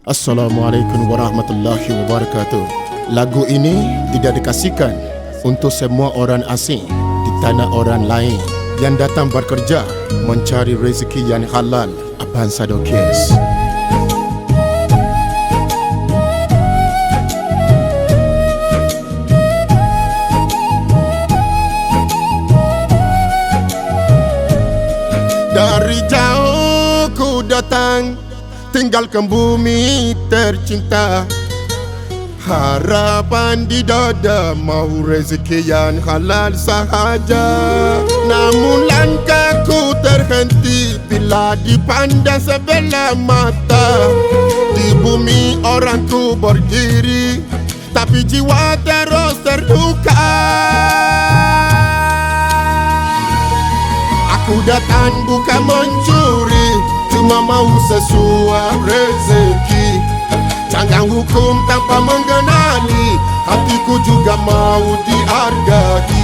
Assalamualaikum warahmatullahi wabarakatuh. Lagu ini tidak dikasihkan untuk semua orang asing di tanah orang lain yang datang bekerja mencari rezeki yang halal. Abang Sadokes. Dari jauh ku datang, tinggalkan bumi tercinta. Harapan di dada, mau rezeki yang halal sahaja. Namun langkahku terhenti bila dipandang sebelah mata. Di bumi orang ku berdiri, tapi jiwa terus terluka. Aku datang bukan mencuri, cuma mau sesuai rezeki. Jangan hukum tanpa mengenali, hatiku juga mau dihargai.